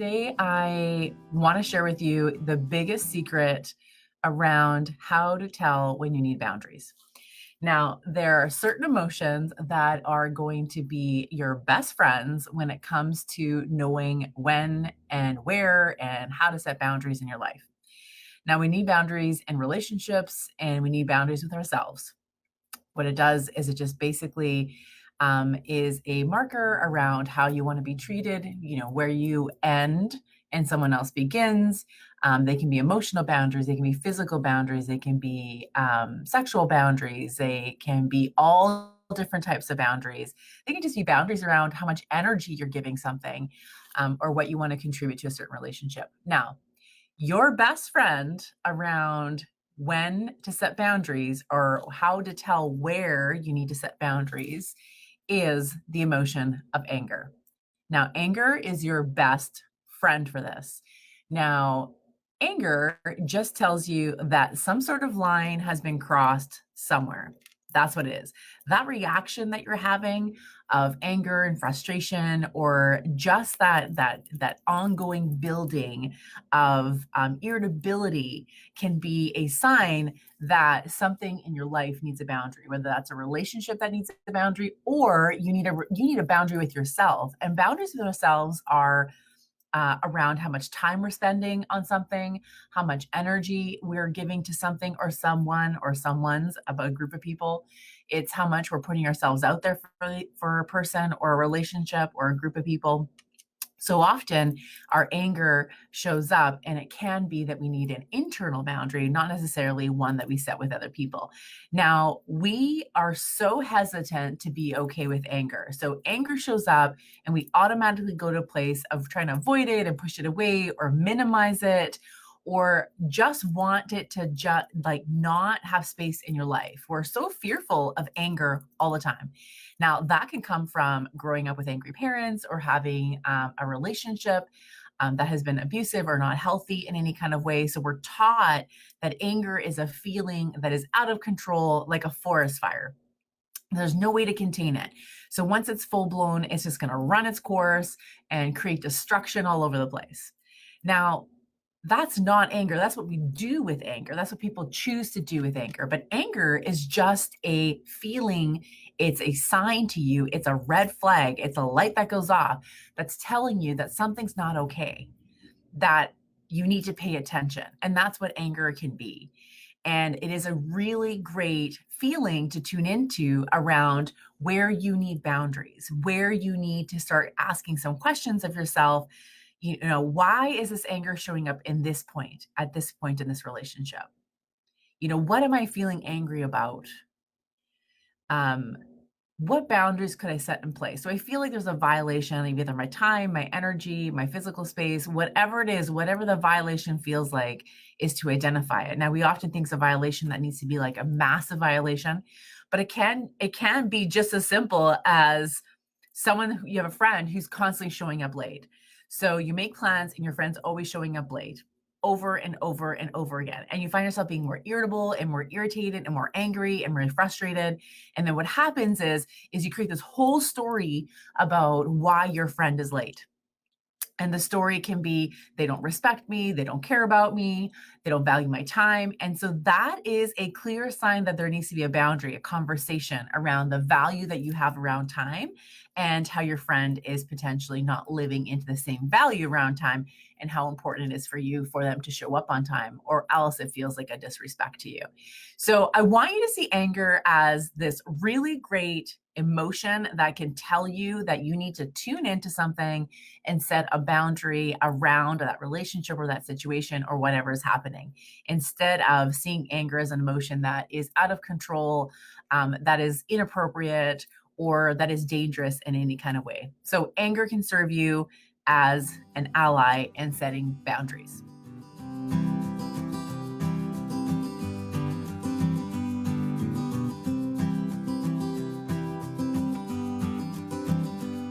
today I want to share with you the biggest secret around how to tell when you need boundaries. Now, there are certain emotions that are going to be your best friends when it comes to knowing when and where and how to set boundaries in your life. Now, we need boundaries in relationships and we need boundaries with ourselves. What it does is it just basically is a marker around how you want to be treated, where you end and someone else begins. They can be emotional boundaries, they can be physical boundaries, they can be sexual boundaries, they can be all different types of boundaries. They can just be boundaries around how much energy you're giving something or what you want to contribute to a certain relationship. Now, your best friend around when to set boundaries or how to tell where you need to set boundaries is the emotion of anger. Now, anger is your best friend for this. Now, anger just tells you that some sort of line has been crossed somewhere. That's what it is. That reaction that you're having of anger and frustration, or just that ongoing building of irritability, can be a sign that something in your life needs a boundary, whether that's a relationship that needs a boundary, or you need a boundary with yourself. And boundaries with ourselves are around how much time we're spending on something, how much energy we're giving to something or someone or someone's, about a group of people. It's how much we're putting ourselves out there for a person or a relationship or a group of people. So often our anger shows up, and it can be that we need an internal boundary, not necessarily one that we set with other people. Now, we are so hesitant to be okay with anger. So anger shows up and we automatically go to a place of trying to avoid it and push it away or minimize it, or just want it to just like not have space in your life. We're so fearful of anger all the time. Now, that can come from growing up with angry parents or having a relationship that has been abusive or not healthy in any kind of way. So we're taught that anger is a feeling that is out of control, like a forest fire. There's no way to contain it. So once it's full blown, it's just going to run its course and create destruction all over the place. Now, that's not anger. That's what we do with anger. That's what people choose to do with anger. But anger is just a feeling. It's a sign to you. It's a red flag. It's a light that goes off that's telling you that something's not okay, that you need to pay attention. And that's what anger can be. And it is a really great feeling to tune into around where you need boundaries, where you need to start asking some questions of yourself. Why is this anger showing up at this point in this relationship? What am I feeling angry about? Um, what boundaries could I set in place? So I feel like there's a violation of either my time, my energy, my physical space, whatever it is, whatever the violation feels like, is to identify it. Now, we often think it's a violation that needs to be like a massive violation, but it can be just as simple as you have a friend who's constantly showing up late. So you make plans and your friend's always showing up late over and over and over again. And you find yourself being more irritable and more irritated and more angry and more frustrated. And then what happens is you create this whole story about why your friend is late. And the story can be, they don't respect me, they don't care about me, they don't value my time. And so that is a clear sign that there needs to be a boundary, a conversation around the value that you have around time and how your friend is potentially not living into the same value around time, and how important it is for you for them to show up on time, or else it feels like a disrespect to you. So I want you to see anger as this really great emotion that can tell you that you need to tune into something and set a boundary around that relationship or that situation or whatever is happening, instead of seeing anger as an emotion that is out of control, that is inappropriate, or that is dangerous in any kind of way. So anger can serve you as an ally in setting boundaries.